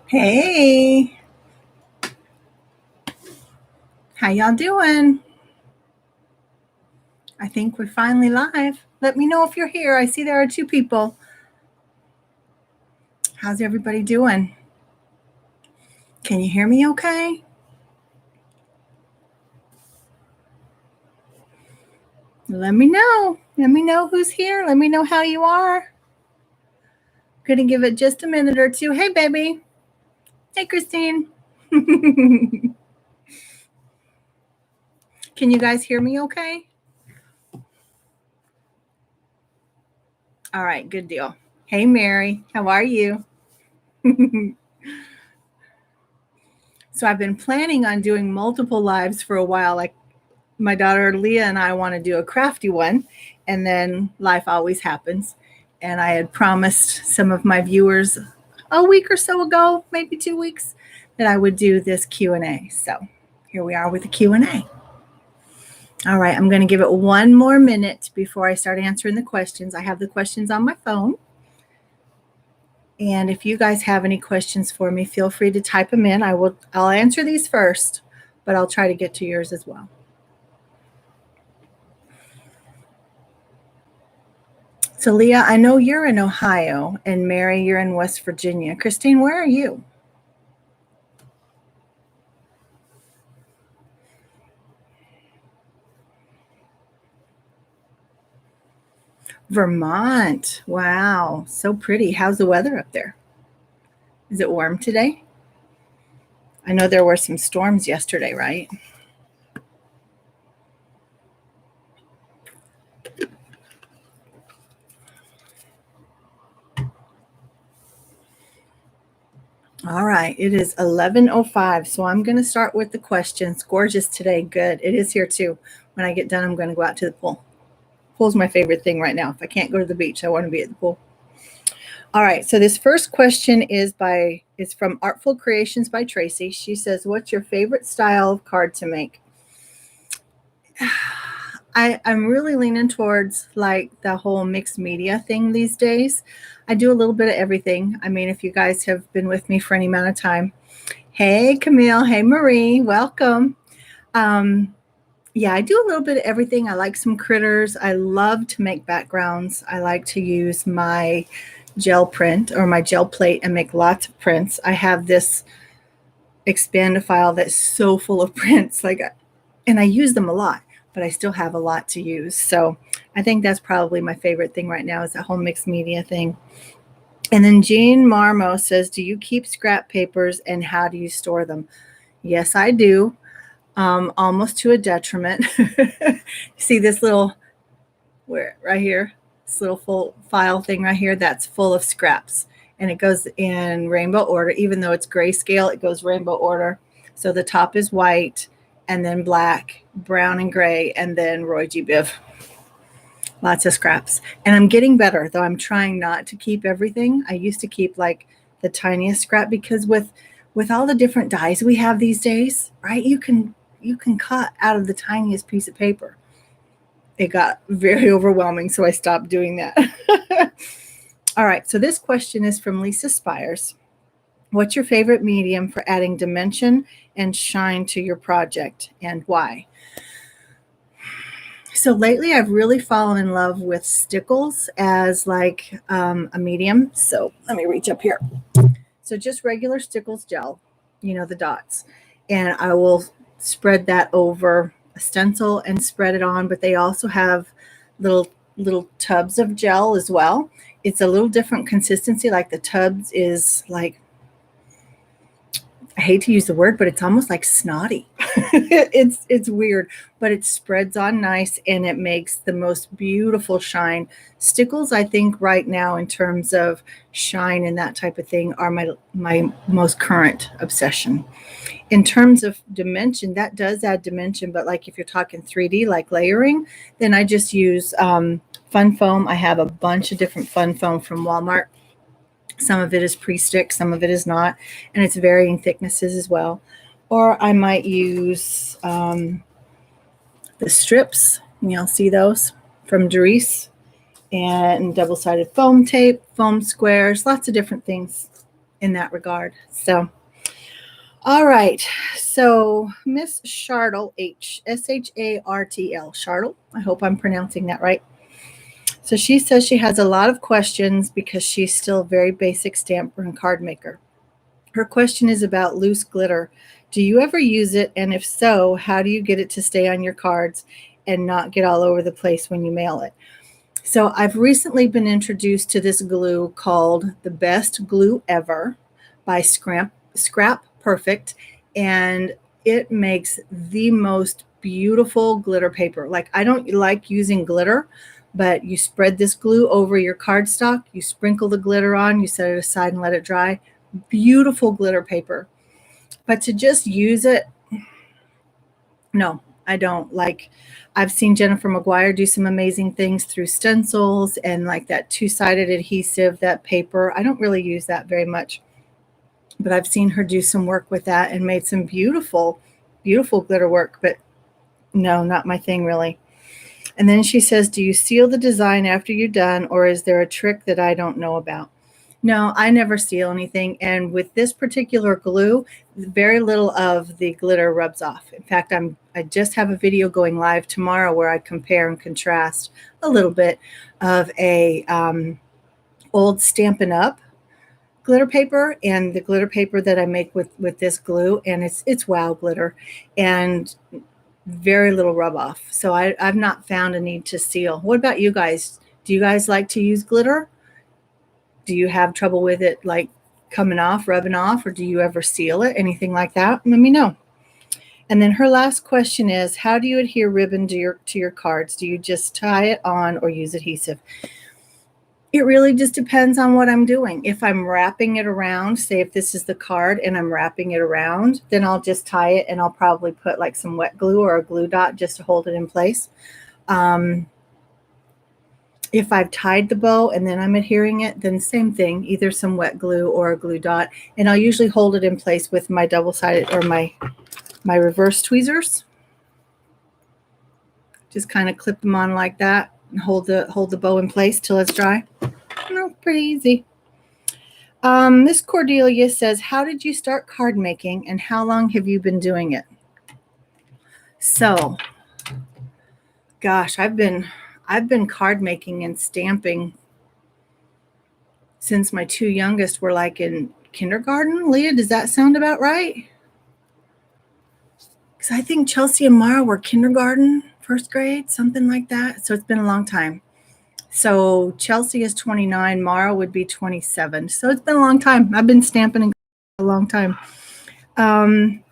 Hey, how y'all doing? I think we're finally live. Let me know if you're here. I see there are two people. How's everybody doing? Can you hear me okay? Let me know. Let me know who's here. Let me know how you are. Gonna give it just a minute or two. Hey, baby. Hey, Christine. Can you guys hear me okay? All right, good deal. Hey, Mary. How are you? So I've been planning on doing multiple lives for a while. Like my daughter Leah and I want to do a crafty one, and then life always happens. And I had promised some of my viewers a week or so ago, maybe 2 weeks, that I would do this Q&A. So here we are with the Q&A. All right, I'm going to give it one more minute before I start answering the questions. I have the questions on my phone. And if you guys have any questions for me, feel free to type them in. I'll answer these first, but I'll try to get to yours as well. So, Leah, I know you're in Ohio, and Mary, you're in West Virginia. Christine, where are you? Vermont. Wow, so pretty. How's the weather up there? Is it warm today? I know there were some storms yesterday, right? All right, it is 11:05, so I'm going to start with the questions. Gorgeous today. Good. It is here too. When I get done, I'm going to go out to the pool. Pool's my favorite thing right now. If I can't go to the beach, I want to be at the pool. All right, so this first question is from Artful Creations by Tracy. She says, "What's your favorite style of card to make?" I'm really leaning towards like the whole mixed media thing these days. I do a little bit of everything. I mean, if you guys have been with me for any amount of time. Hey, Camille. Hey, Marie. Welcome. Yeah, I do a little bit of everything. I like some critters. I love to make backgrounds. I like to use my gel print or my gel plate and make lots of prints. I have this Expandifile that's so full of prints, and I use them a lot, but I still have a lot to use. So I think that's probably my favorite thing right now is that whole mixed media thing. And then Jean Marmo says, "Do you keep scrap papers and how do you store them?" Yes, I do. Almost to a detriment. See this little right here, this little full file thing right here, that's full of scraps, and it goes in rainbow order. Even though it's grayscale, it goes rainbow order. So the top is white, and then black, brown, and gray, and then Roy G. Biv. Lots of scraps. And I'm getting better, though I'm trying not to keep everything. I used to keep like the tiniest scrap because with all the different dyes we have these days, right? You can cut out of the tiniest piece of paper. It got very overwhelming, so I stopped doing that. All right, so this question is from Lisa Spires. What's your favorite medium for adding dimension and shine to your project, and why? So lately I've really fallen in love with stickles as like a medium. So let me reach up here. So just regular stickles gel, the dots. And I will spread that over a stencil and spread it on, but they also have little tubs of gel as well. It's a little different consistency. Like the tubs is like, I hate to use the word, but it's almost like snotty. It's weird, but it spreads on nice and it makes the most beautiful shine. Stickles, I think right now in terms of shine and that type of thing are my most current obsession. In terms of dimension, that does add dimension, but like if you're talking 3D, like layering, then I just use fun foam. I have a bunch of different fun foam from Walmart. Some of it is pre-stick, some of it is not, and it's varying thicknesses as well. Or I might use the strips. You'll see those from Doris, and double-sided foam tape, foam squares, lots of different things. in that regard. So, all right. So Miss Shartle, Shartl, Shartle. I hope I'm pronouncing that right. So she says she has a lot of questions because she's still a very basic stamper and card maker. Her question is about loose glitter. Do you ever use it? And if so, how do you get it to stay on your cards and not get all over the place when you mail it? So I've recently been introduced to this glue called The Best Glue Ever by Scrap Perfect, and it makes the most beautiful glitter paper. Like, I don't like using glitter, but you spread this glue over your cardstock, you sprinkle the glitter on, you set it aside and let it dry. Beautiful glitter paper. But to just use it, no, I don't. Like, I've seen Jennifer McGuire do some amazing things through stencils and like that two-sided adhesive, that paper. I don't really use that very much, but I've seen her do some work with that and made some beautiful, beautiful glitter work. But no, not my thing really. And then she says, do you seal the design after you're done, or is there a trick that I don't know about? No, I never seal anything. And with this particular glue, very little of the glitter rubs off. In fact, I just have a video going live tomorrow where I compare and contrast a little bit of a old Stampin' Up! Glitter paper and the glitter paper that I make with this glue. And it's wow glitter and very little rub off. So I've not found a need to seal. What about you guys? Do you guys like to use glitter? Do you have trouble with it like coming off, rubbing off, or do you ever seal it? Anything like that? Let me know. And then her last question is, how do you adhere ribbon to your cards? Do you just tie it on or use adhesive? It really just depends on what I'm doing. If I'm wrapping it around, say if this is the card and I'm wrapping it around, then I'll just tie it and I'll probably put like some wet glue or a glue dot just to hold it in place. If I've tied the bow and then I'm adhering it, then same thing, either some wet glue or a glue dot. And I'll usually hold it in place with my double-sided or my reverse tweezers. Just kind of clip them on like that and hold the bow in place till it's dry. Pretty easy. Miss Cordelia says, how did you start card making and how long have you been doing it? So, gosh, I've been card making and stamping since my two youngest were like in kindergarten. Leah, does that sound about right? Because I think Chelsea and Mara were kindergarten, first grade, something like that. So it's been a long time. So Chelsea is 29, Mara would be 27. So it's been a long time. I've been stamping a long time. And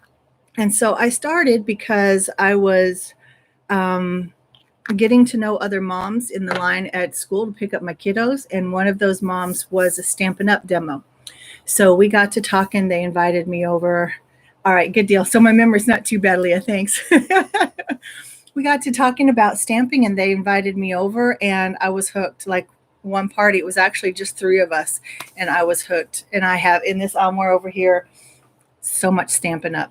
so I started because I was getting to know other moms in the line at school to pick up my kiddos. And one of those moms was a Stampin' Up! Demo. So we got to talking. They invited me over. All right, good deal. So my memory's not too bad, Leah. Thanks. We got to talking about stamping and they invited me over and I was hooked. Like one party, it was actually just three of us and I was hooked. And I have in this armoire over here, so much Stampin' Up!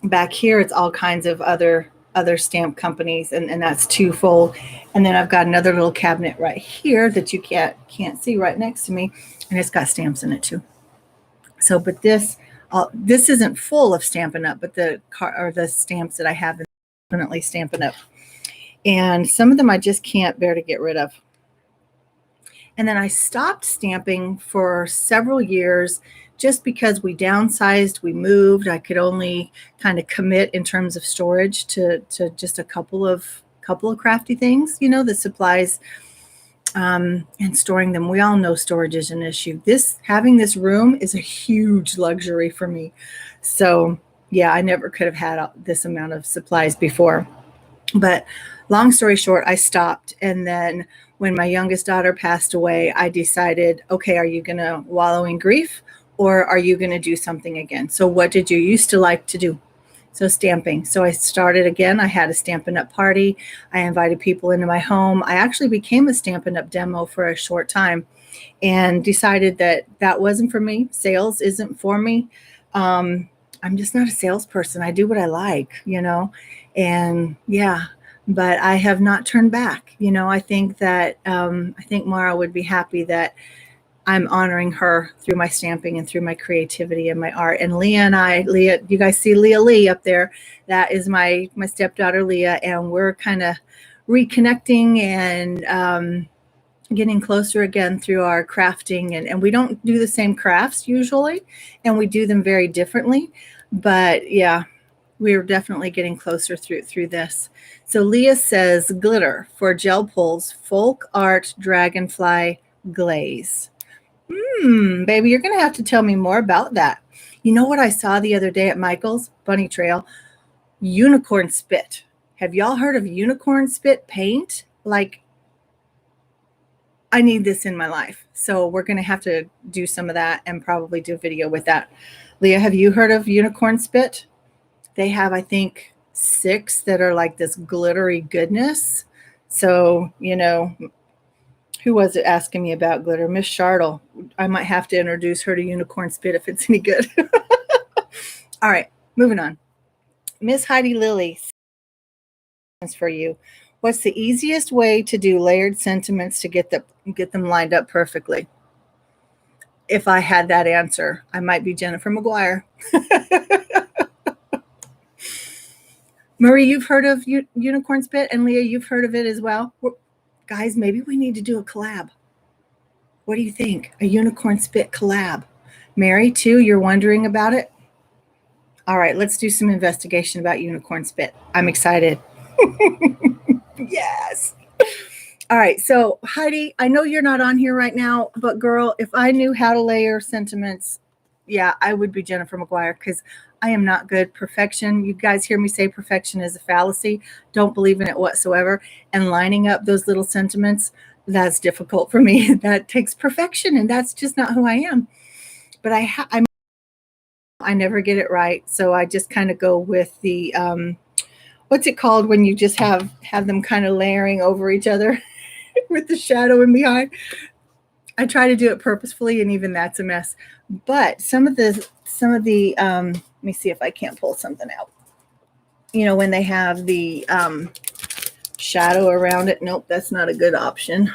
Back here, it's all kinds of other stamp companies and that's twofold. And then I've got another little cabinet right here that you can't see right next to me. And it's got stamps in it too. So, but this isn't full of Stampin' Up!, but the stamps that I have definitely Stampin' Up! And some of them I just can't bear to get rid of. And then I stopped stamping for several years just because we downsized, we moved. I could only kind of commit in terms of storage to just a couple of crafty things, the supplies and storing them. We all know storage is an issue. Having this room is a huge luxury for me. So yeah, I never could have had this amount of supplies before. But long story short, I stopped. And then when my youngest daughter passed away, I decided, okay, are you going to wallow in grief or are you going to do something again? So what did you used to like to do? So stamping. So I started again. I had a Stampin' Up! Party. I invited people into my home. I actually became a Stampin' Up! Demo for a short time and decided that wasn't for me. Sales isn't for me. I'm just not a salesperson. I do what I like, and yeah, but I have not turned back. I think that, I think Mara would be happy that I'm honoring her through my stamping and through my creativity and my art. And Leah, you guys see Leah Lee up there. That is my stepdaughter, Leah. And we're kind of reconnecting and getting closer again through our crafting. And we don't do the same crafts usually, and we do them very differently. But yeah, we're definitely getting closer through this. So Leah says glitter for gel pulls, folk art, dragonfly glaze. Baby, you're going to have to tell me more about that. You know what I saw the other day at Michael's Bunny Trail? Unicorn spit. Have y'all heard of unicorn spit paint? Like, I need this in my life. So we're going to have to do some of that and probably do a video with that. Leah, have you heard of unicorn spit? They have, I think, 6 that are like this glittery goodness. So, you know, who was it asking me about glitter? Miss Chartle. I might have to introduce her to unicorn spit if it's any good. All right, moving on. Miss Heidi Lilly, for you. What's the easiest way to do layered sentiments to get them lined up perfectly? If I had that answer, I might be Jennifer McGuire. Marie, you've heard of unicorn spit, and Leah, you've heard of it as well. Guys, maybe we need to do a collab. What do you think? A unicorn spit collab. Mary, too, you're wondering about it? All right, let's do some investigation about unicorn spit. I'm excited. Yes. All right, so Heidi, I know you're not on here right now, but girl, if I knew how to layer sentiments, yeah, I would be Jennifer McGuire, because I am not good. Perfection. You guys hear me say perfection is a fallacy. Don't believe in it whatsoever. And lining up those little sentiments, that's difficult for me. That takes perfection, and that's just not who I am. But I never get it right, so I just kind of go with the what's it called when you just have them kind of layering over each other with the shadow in behind. I try to do it purposefully, and even that's a mess. But some of the let me see if I can't pull something out. You know, when they have the shadow around it. Nope, that's not a good option.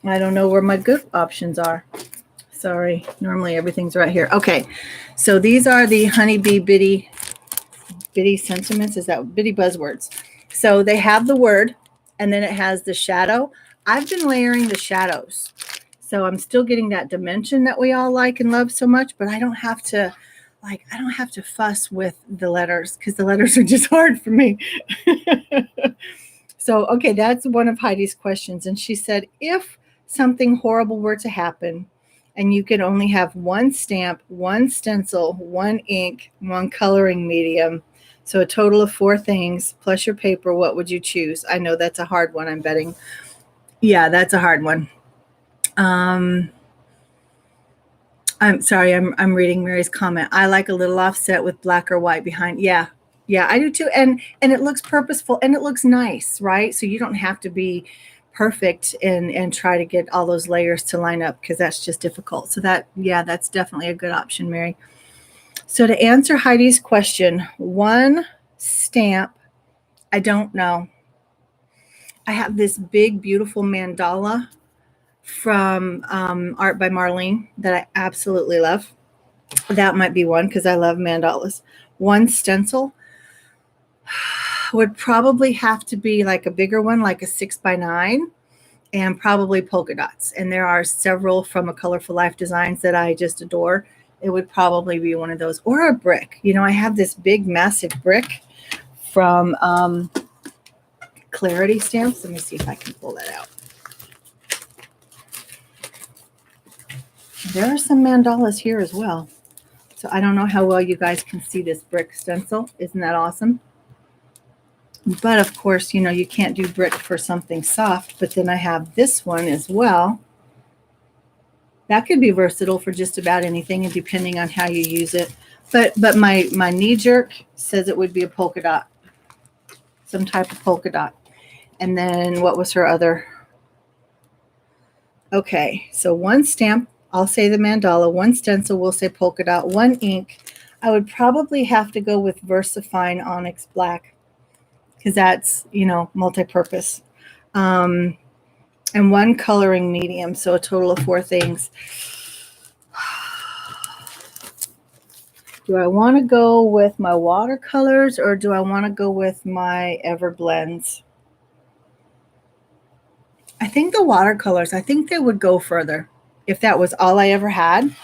I don't know where my good options are. Sorry, normally everything's right here. Okay, so these are the Honeybee Bitty sentiments. Is that bitty buzzwords? So they have the word, and then it has the shadow. I've been layering the shadows, so I'm still getting that dimension that we all like and love so much, but I don't have to fuss with the letters, because the letters are just hard for me. So, okay, that's one of Heidi's questions. And she said, if something horrible were to happen and you could only have one stamp, one stencil, one ink, one coloring medium, so a total of 4 things plus your paper, what would you choose? I know that's a hard one, I'm betting. Yeah, that's a hard one. I'm sorry, I'm reading Mary's comment. I like a little offset with black or white behind. Yeah, I do too. And it looks purposeful and it looks nice, right? So you don't have to be perfect and try to get all those layers to line up, because that's just difficult. So that's definitely a good option, Mary. So to answer Heidi's question, one stamp, I don't know. I have this big, beautiful mandala from Art by Marlene that I absolutely love. That might be one, because I love mandalas. One stencil would probably have to be like a bigger one, like a 6x9, and probably polka dots. And there are several from A Colorful Life Designs that I just adore. It would probably be one of those, or a brick. You know, I have this big, massive brick from Clarity Stamps. Let me see if I can pull that out. There are some mandalas here as well. So I don't know how well you guys can see this brick stencil. Isn't that awesome? But of course, you know, you can't do brick for something soft. But then I have this one as well. That could be versatile for just about anything, and depending on how you use it. But my knee jerk says it would be a polka dot, some type of polka dot. And then what was her other? Okay, so one stamp, I'll say the mandala. One stencil, we'll say polka dot. One ink, I would probably have to go with VersaFine Onyx Black, because that's, you know, multi-purpose. and one coloring medium. So a total of 4 things. Do I want to go with my watercolors or do I want to go with my Everblends? I think the watercolors, I think they would go further. If that was all I ever had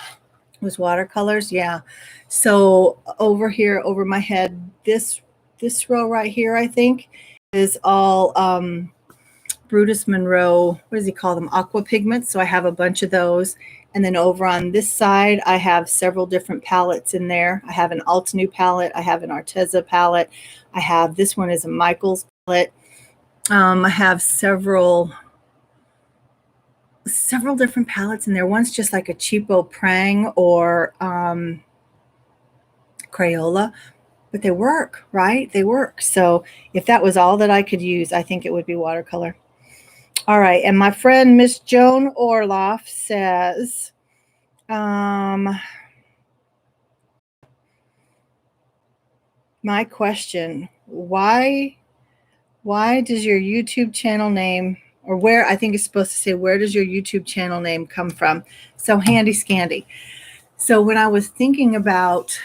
was watercolors, yeah. So over here, over my head, this row right here, I think, is all Brutus Monroe, what does he call them? Aqua pigments. So I have a bunch of those. And then over on this side, I have several different palettes in there. I have an Altenew palette. I have an Arteza palette. I have, this one is a Michaels palette. I have several different palettes in there. One's just like a cheapo Prang or Crayola, but they work, right? They work. So if that was all that I could use, I think it would be watercolor. All right, and my friend Miss Joan Orloff says, my question, why does your YouTube channel name, or where, I think it's supposed to say, where does your YouTube channel name come from? So Handy Scandy. So when I was thinking about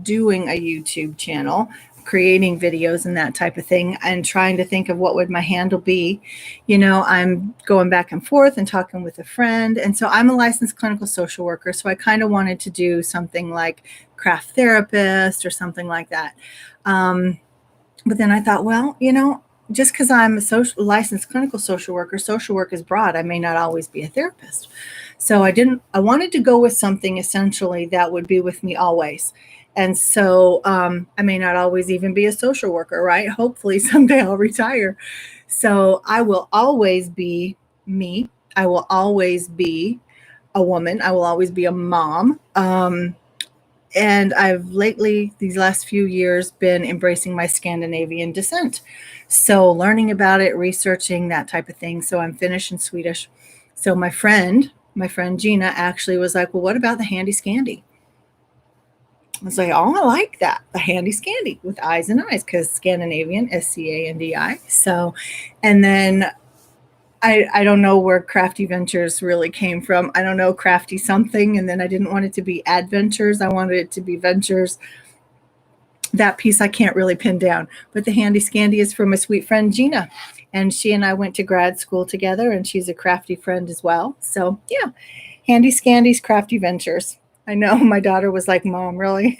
doing a YouTube channel, creating videos and that type of thing, and trying to think of what would my handle be, I'm going back and forth and talking with a friend. And so I'm a licensed clinical social worker. So I kind of wanted to do something like craft therapist or something like that. But then I thought, well, just because I'm a licensed clinical social worker, social work is broad. I may not always be a therapist. So I wanted to go with something essentially that would be with me always. And so I may not always even be a social worker, right? Hopefully someday I'll retire. So I will always be me. I will always be a woman. I will always be a mom. And I've lately, these last few years, been embracing my Scandinavian descent. So learning about it, researching that type of thing. So I'm Finnish and Swedish. So my friend Gina actually was like, well, what about the Handy Scandy? I was like, oh, I like that. The Handy Scandy with eyes and eyes, because Scandinavian, SCANDI. So, and then I don't know where Crafty Ventures really came from. I don't know, Crafty something. And then I didn't want it to be Adventures. I wanted it to be Ventures. That piece I can't really pin down. But the Handy Scandy is from my sweet friend Gina. And she and I went to grad school together, and she's a crafty friend as well. So yeah, Handy Scandy's Crafty Ventures. I know my daughter was like, Mom, really?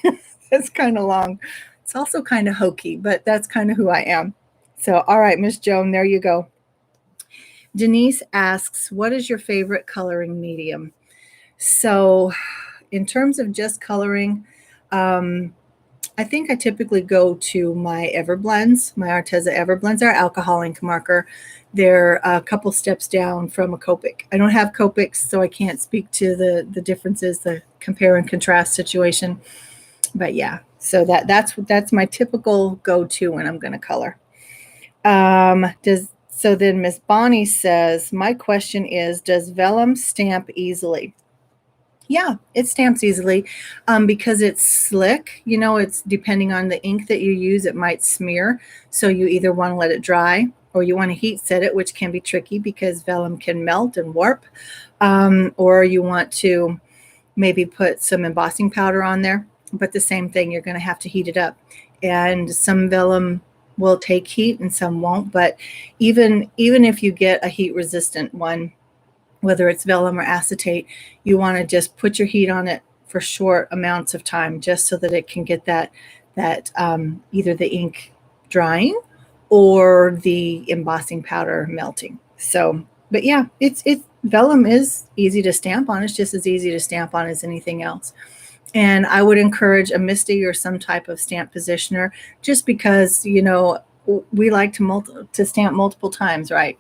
That's kind of long. It's also kind of hokey, but that's kind of who I am. So, all right, Miss Joan, there you go. Denise asks, what is your favorite coloring medium? So in terms of just coloring, I think I typically go to my Everblends, my Arteza Everblends, our alcohol ink marker. They're a couple steps down from a Copic. I don't have Copics, so I can't speak to the differences, the compare and contrast situation. But yeah, so that's my typical go-to when I'm going to color. So then Miss Bonnie says, my question is, does Vellum stamp easily? Yeah, it stamps easily because it's slick. It's depending on the ink that you use, it might smear. So you either want to let it dry or you want to heat set it, which can be tricky because vellum can melt and warp. Or you want to maybe put some embossing powder on there. But the same thing, you're going to have to heat it up. And some vellum will take heat and some won't. But even if you get a heat resistant one, whether it's vellum or acetate, you want to just put your heat on it for short amounts of time, just so that it can get that either the ink drying or the embossing powder melting. So, but yeah, it's vellum is easy to stamp on. It's just as easy to stamp on as anything else. And I would encourage a MISTI or some type of stamp positioner, just because we like to stamp multiple times, right?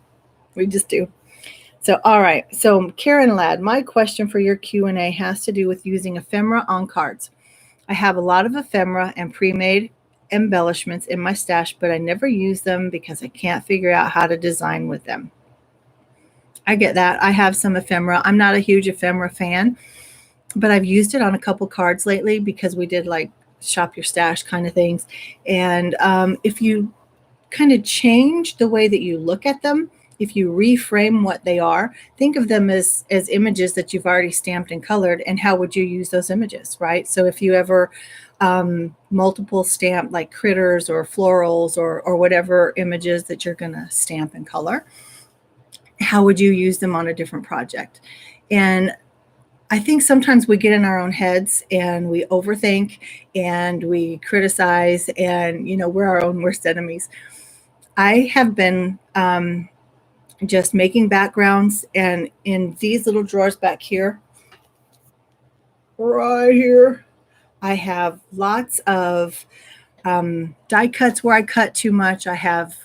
We just do. So, all right. So, Karen Ladd, my question for your Q&A has to do with using ephemera on cards. I have a lot of ephemera and pre-made embellishments in my stash, but I never use them because I can't figure out how to design with them. I get that. I have some ephemera. I'm not a huge ephemera fan, but I've used it on a couple cards lately because we did like shop your stash kind of things. And if you kind of change the way that you look at them, if you reframe what they are, think of them as images that you've already stamped and colored, and how would you use those images, right? So if you ever multiple stamp like critters or florals or whatever images that you're going to stamp and color, how would you use them on a different project? And I think sometimes we get in our own heads and we overthink and we criticize, and we're our own worst enemies. I have been just making backgrounds, and in these little drawers back here, right here, I have lots of die cuts where I cut too much. I have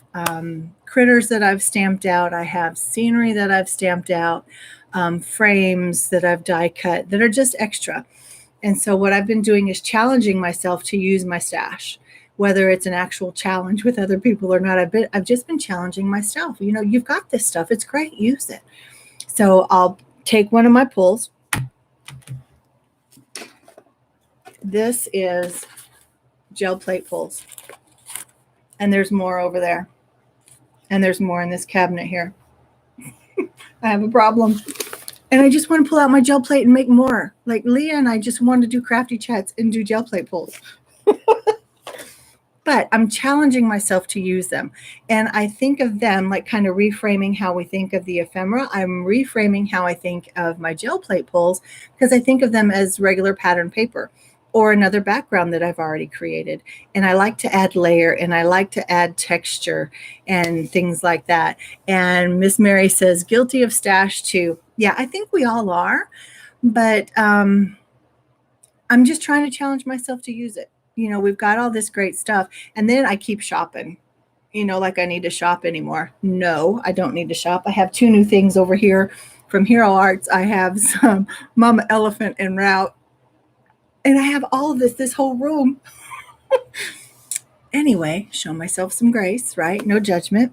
critters that I've stamped out. I have scenery that I've stamped out, frames that I've die cut that are just extra. And so what I've been doing is challenging myself to use my stash, whether it's an actual challenge with other people or not. I've just been challenging myself. You've got this stuff. It's great. Use it. So I'll take one of my pulls. This is gel plate pulls. And there's more over there. And there's more in this cabinet here. I have a problem. And I just want to pull out my gel plate and make more. Like Leah and I just want to do crafty chats and do gel plate pulls. But I'm challenging myself to use them. And I think of them like kind of reframing how we think of the ephemera. I'm reframing how I think of my gel plate pulls, because I think of them as regular pattern paper or another background that I've already created. And I like to add layer, and I like to add texture and things like that. And Miss Mary says, guilty of stash too. Yeah, I think we all are. But I'm just trying to challenge myself to use it. We've got all this great stuff. And then I keep shopping, like I need to shop anymore. No, I don't need to shop. I have 2 new things over here from Hero Arts. I have some Mama Elephant and Route. And I have all of this whole room. Anyway, show myself some grace, right? No judgment.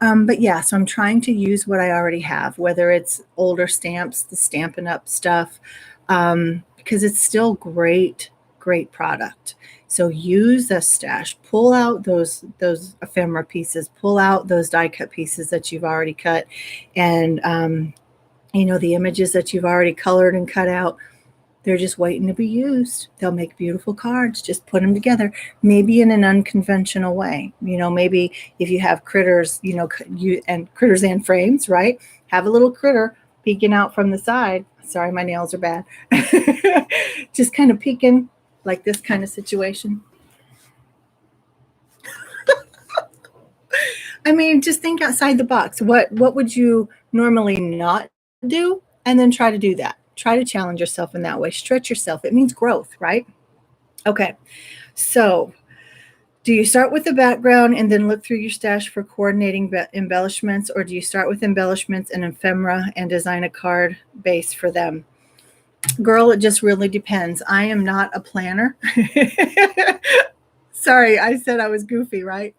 But yeah, so I'm trying to use what I already have, whether it's older stamps, the Stampin' Up stuff, because it's still great product. So use a stash, pull out those ephemera pieces, pull out those die cut pieces that you've already cut, and the images that you've already colored and cut out. They're just waiting to be used. They'll make beautiful cards. Just put them together, maybe in an unconventional way. Maybe if you have critters, and critters and frames, right? Have a little critter peeking out from the side. Sorry, my nails are bad. Just kind of peeking, like this kind of situation. I mean, just think outside the box. What would you normally not do? And then try to do that. Try to challenge yourself in that way. Stretch yourself. It means growth, right? Okay. So do you start with the background and then look through your stash for coordinating embellishments, or do you start with embellishments and ephemera and design a card base for them? Girl, it just really depends. I am not a planner. Sorry, I said I was goofy, right?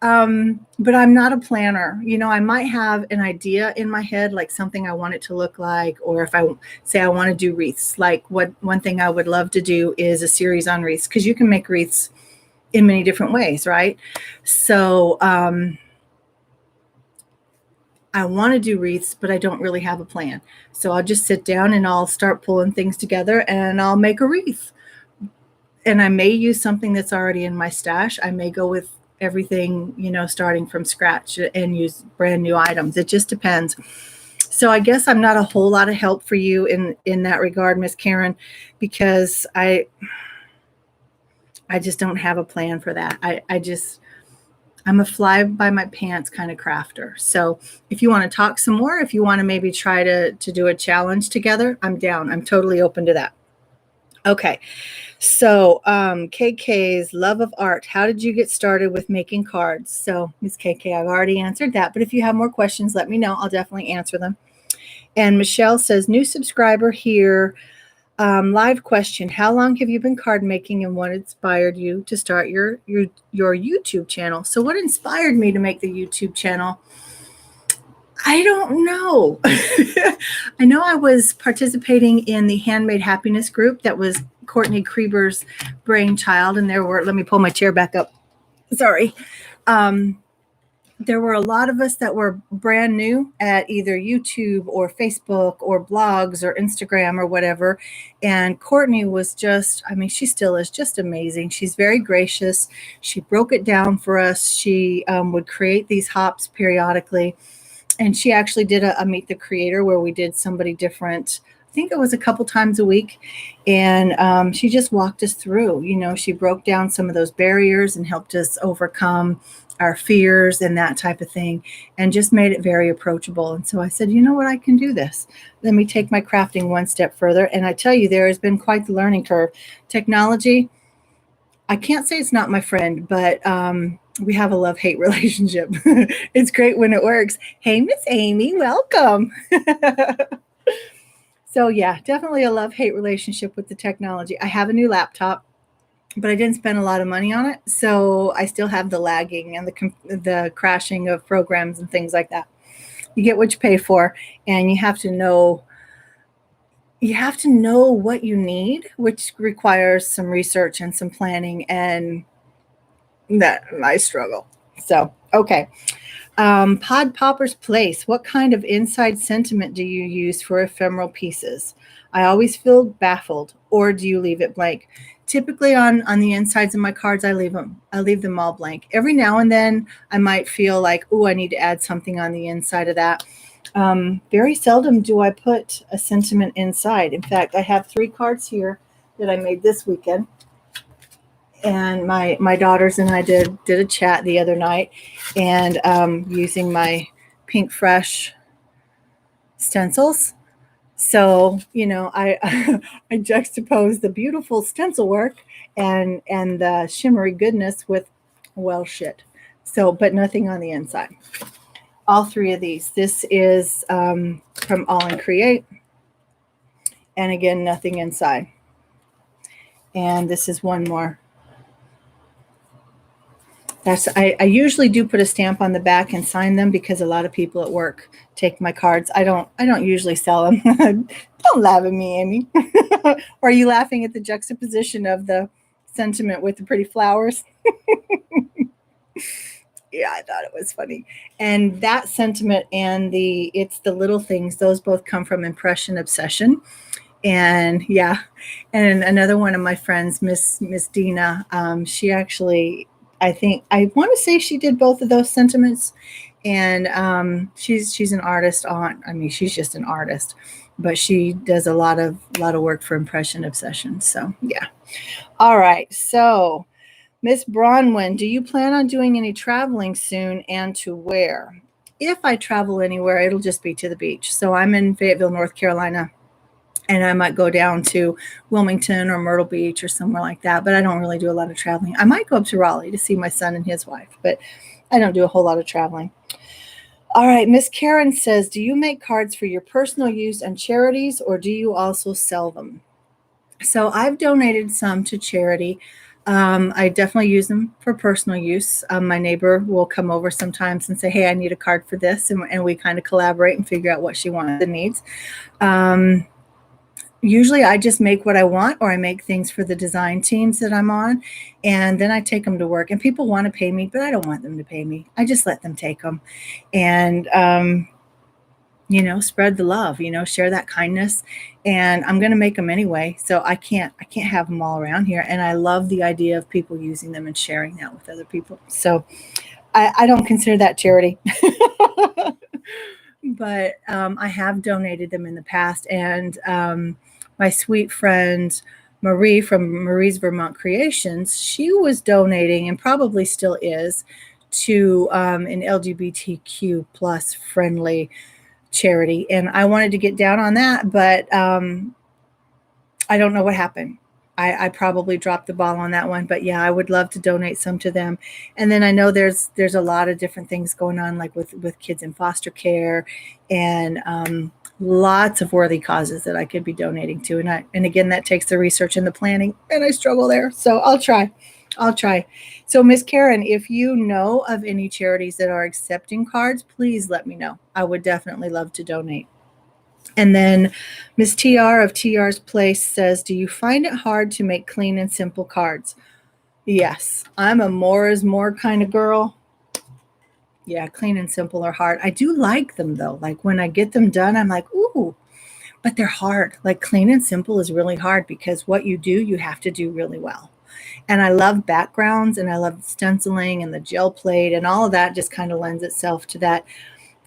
But I'm not a planner. I might have an idea in my head, like something I want it to look like, or if I say I want to do wreaths, like one thing I would love to do is a series on wreaths, because you can make wreaths in many different ways, right? So I want to do wreaths, but I don't really have a plan. So I'll just sit down and I'll start pulling things together and I'll make a wreath. And I may use something that's already in my stash. I may go with everything, starting from scratch and use brand new items. It just depends. So I guess I'm not a whole lot of help for you in that regard, Miss Karen, because I just don't have a plan for that. I'm a fly by my pants kind of crafter. So if you want to talk some more, if you want to maybe try to do a challenge together, I'm down. I'm totally open to that. Okay. So KK's love of art. How did you get started with making cards? So Ms. KK, I've already answered that. But if you have more questions, let me know. I'll definitely answer them. And Michelle says, new subscriber here. Live question. How long have you been card making, and what inspired you to start your YouTube channel? So what inspired me to make the YouTube channel? I don't know. I know I was participating in the Handmade Happiness group that was Courtney Krieber's brainchild, and let me pull my chair back up. Sorry. there were a lot of us that were brand new at either YouTube or Facebook or blogs or Instagram or whatever. And Courtney was just, I mean, she still is just amazing. She's very gracious. She broke it down for us. She would create these hops periodically. And she actually did a Meet the Creator where we did somebody different. I think it was a couple times a week. And she just walked us through. She broke down some of those barriers and helped us overcome our fears and that type of thing, and just made it very approachable. And so I said, you know what, I can do this. Let me take my crafting one step further. And I tell you, there has been quite the learning curve. Technology, I can't say it's not my friend, but we have a love-hate relationship. It's great when it works. Hey, Miss Amy, welcome. So yeah, definitely a love-hate relationship with the technology. I have a new laptop, but I didn't spend a lot of money on it. So I still have the lagging and the crashing of programs and things like that. You get what you pay for, and you have to know what you need, which requires some research and some planning, and that I struggle. So, okay. Pod Popper's Place. What kind of inside sentiment do you use for ephemeral pieces? I always feel baffled. Or do you leave it blank? Typically on the insides of my cards, I leave them all blank. Every now and then I might feel like, oh, I need to add something on the inside of that. Very seldom do I put a sentiment inside. In fact, I have 3 cards here that I made this weekend. And my daughters and I did a chat the other night, and using my Pink Fresh stencils. So I I juxtapose the beautiful stencil work and the shimmery goodness with shit. So, but nothing on the inside. All 3 of these. This is from All in Create, and again, nothing inside. And this is one more. I usually do put a stamp on the back and sign them, because a lot of people at work take my cards. I don't usually sell them. Don't laugh at me, Amy. Or are you laughing at the juxtaposition of the sentiment with the pretty flowers? Yeah, I thought it was funny. And that sentiment and it's the little things, those both come from Impression Obsession. And yeah, and another one of my friends, Miss Dina, she actually, I want to say she did both of those sentiments, and she's an artist. She's just an artist, but she does a lot of work for Impression Obsession. So yeah, all right. So Miss Bronwyn, do you plan on doing any traveling soon, and to where? If I travel anywhere, it'll just be to the beach. So I'm in Fayetteville, North Carolina, and I might go down to Wilmington or Myrtle Beach or somewhere like that. But I don't really do a lot of traveling. I might go up to Raleigh to see my son and his wife, but I don't do a whole lot of traveling. All right, Miss Karen says, do you make cards for your personal use and charities, or do you also sell them? So I've donated some to charity. I definitely use them for personal use. My neighbor will come over sometimes and say, hey, I need a card for this. And we kind of collaborate and figure out what she wants and needs. Usually I just make what I want, or I make things for the design teams that I'm on, and then I take them to work. And people want to pay me, but I don't want them to pay me. I just let them take them. And, spread the love, share that kindness. And I'm going to make them anyway. So I can't have them all around here. And I love the idea of people using them and sharing that with other people. So I don't consider that charity. But I have donated them in the past. And my sweet friend Marie from Marie's Vermont Creations, she was donating, and probably still is, to an LGBTQ plus friendly charity. And I wanted to get down on that, but I don't know what happened. I probably dropped the ball on that one, but yeah, I would love to donate some to them. And then I know there's a lot of different things going on, like with kids in foster care, and lots of worthy causes that I could be donating to. And again, that takes the research and the planning, and I struggle there. So I'll try. So Miss Karen, if you know of any charities that are accepting cards, please let me know. I would definitely love to donate. And then Miss TR of TR's Place says, do you find it hard to make clean and simple cards? Yes, I'm a more is more kind of girl. Yeah, clean and simple are hard. I do like them though. Like when I get them done, I'm like, ooh, but they're hard. Like clean and simple is really hard because what you do, you have to do really well. And I love backgrounds and I love stenciling and the gel plate and all of that just kind of lends itself to that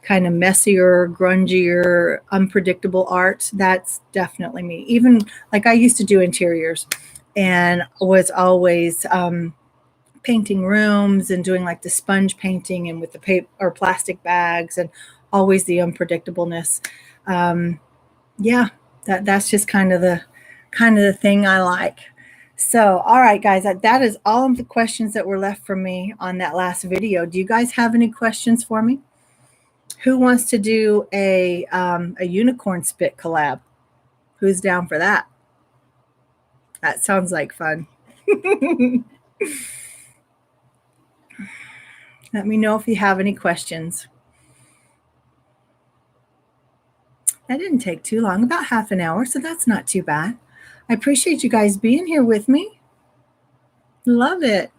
kind of messier, grungier, unpredictable art. That's definitely me. Even like I used to do interiors and was always painting rooms and doing like the sponge painting and with the paper or plastic bags and always the unpredictableness. Um, yeah, that's just kind of the thing I like. So, all right, guys, that is all of the questions that were left for me on that last video. Do you guys have any questions for me? Who wants to do a unicorn spit collab? Who's down for that? That sounds like fun. Let me know if you have any questions. That didn't take too long, about half an hour, so that's not too bad. I appreciate you guys being here with me. Love it.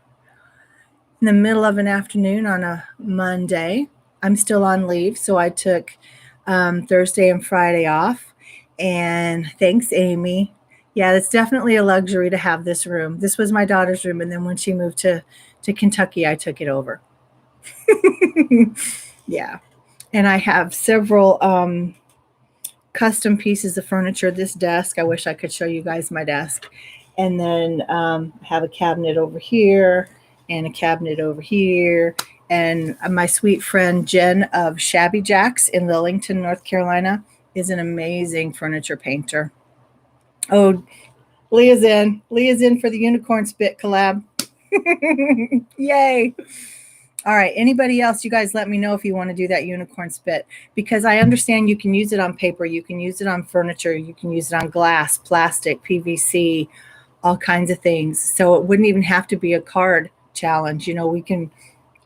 In the middle of an afternoon on a Monday. I'm still on leave, so I took Thursday and Friday off. And thanks, Amy. Yeah, it's definitely a luxury to have this room. This was my daughter's room, and then when she moved to Kentucky, I took it over. Yeah. And I have several custom pieces of furniture. This desk, I wish I could show you guys my desk. And then I have a cabinet over here and a cabinet over here. And my sweet friend Jen of Shabby Jacks in Lillington, North Carolina, is an amazing furniture painter. Oh, Leah's in. Leah's in for the Unicorn Spit collab. Yay. All right. Anybody else? You guys let me know if you want to do that unicorn spit, because I understand you can use it on paper. You can use it on furniture. You can use it on glass, plastic, PVC, all kinds of things. So it wouldn't even have to be a card challenge. You know, we can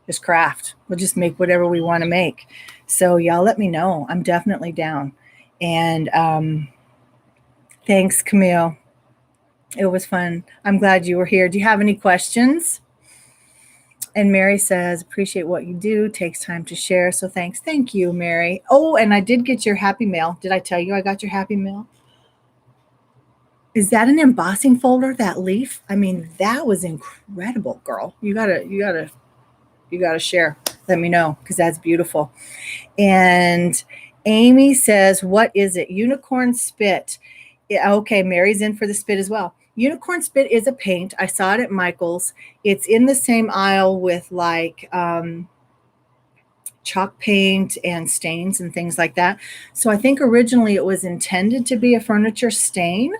just craft. We'll just make whatever we want to make. So y'all let me know. I'm definitely down. And thanks, Camille. It was fun. I'm glad you were here. Do you have any questions? And Mary says, appreciate what you do. Takes time to share. So thanks. Thank you, Mary. Oh, and I did get your happy mail. Did I tell you I got your happy mail? Is that an embossing folder, that leaf? I mean, that was incredible, girl. You gotta share. Let me know, because that's beautiful. And Amy says, what is it? Unicorn spit. Yeah, okay, Mary's in for the spit as well. Unicorn spit is a paint. I saw it at Michael's. It's in the same aisle with like chalk paint and stains and things like that. So I think originally it was intended to be a furniture stain,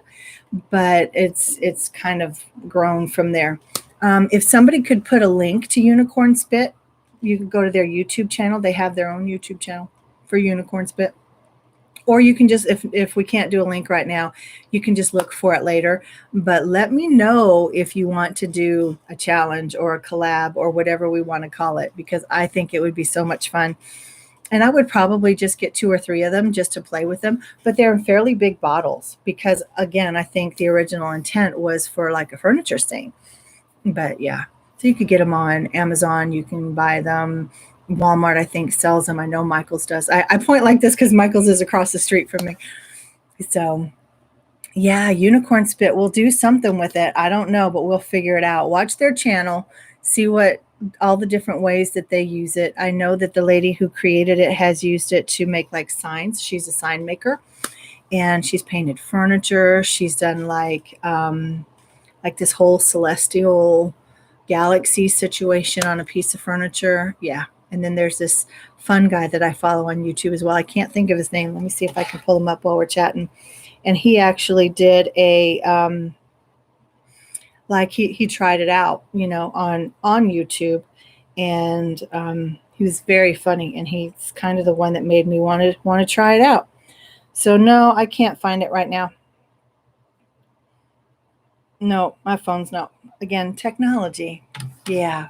but it's kind of grown from there. If somebody could put a link to Unicorn Spit, you could go to their YouTube channel. They have their own YouTube channel for Unicorn Spit. Or you can just, if we can't do a link right now, you can just look for it later. But let me know if you want to do a challenge or a collab or whatever we want to call it, because I think it would be so much fun. And I would probably just get 2 or 3 of them just to play with them. But they're in fairly big bottles because, again, I think the original intent was for like a furniture stain. But yeah, so you could get them on Amazon. You can buy them. Walmart, I think, sells them. I know Michael's does. I point like this because Michael's is across the street from me. So yeah, Unicorn Spit. We'll do something with it. I don't know, but we'll figure it out. Watch their channel, see what all the different ways that they use it. I know that the lady who created it has used it to make like signs. She's a sign maker, and she's painted furniture. She's done like this whole celestial galaxy situation on a piece of furniture. Yeah. And then there's this fun guy that I follow on YouTube as well. I can't think of his name. Let me see if I can pull him up while we're chatting. And he actually did a he tried it out, on YouTube, and he was very funny, and he's kind of the one that made me want to try it out. So no, I can't find it right now. No, my phone's not. Again, technology. Yeah.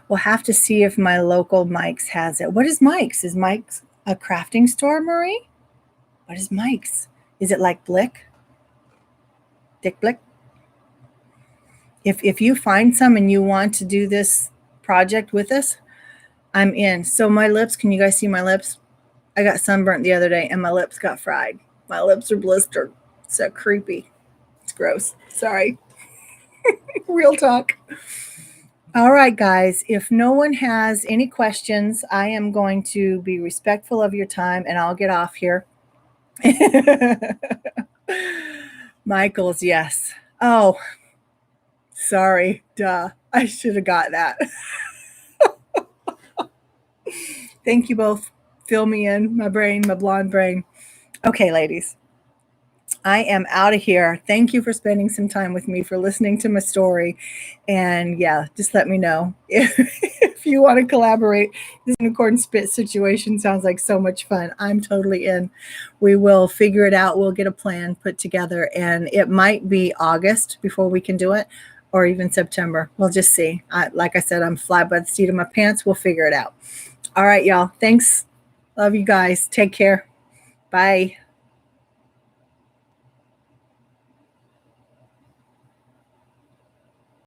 We'll have to see if my local Mike's has it. What is Mike's? Is Mike's a crafting store, Marie? What is Mike's? Is it like Blick? Dick Blick? If you find some and you want to do this project with us, I'm in. So my lips, can you guys see my lips? I got sunburnt the other day and my lips got fried. My lips are blistered. So creepy. It's gross. Sorry. Real talk. All right, guys. If no one has any questions, I am going to be respectful of your time and I'll get off here. Michael's, yes. Oh, sorry. Duh. I should have got that. Thank you both. Fill me in, my brain, my blonde brain. Okay, ladies. I am out of here. Thank you for spending some time with me, for listening to my story. And yeah, just let me know if you want to collaborate. This unicorn spit situation sounds like so much fun. I'm totally in. We will figure it out. We'll get a plan put together, and it might be August before we can do it, or even September. We'll just see. Like I said, I'm fly by the seat of my pants. We'll figure it out. All right, y'all. Thanks. Love you guys. Take care. Bye.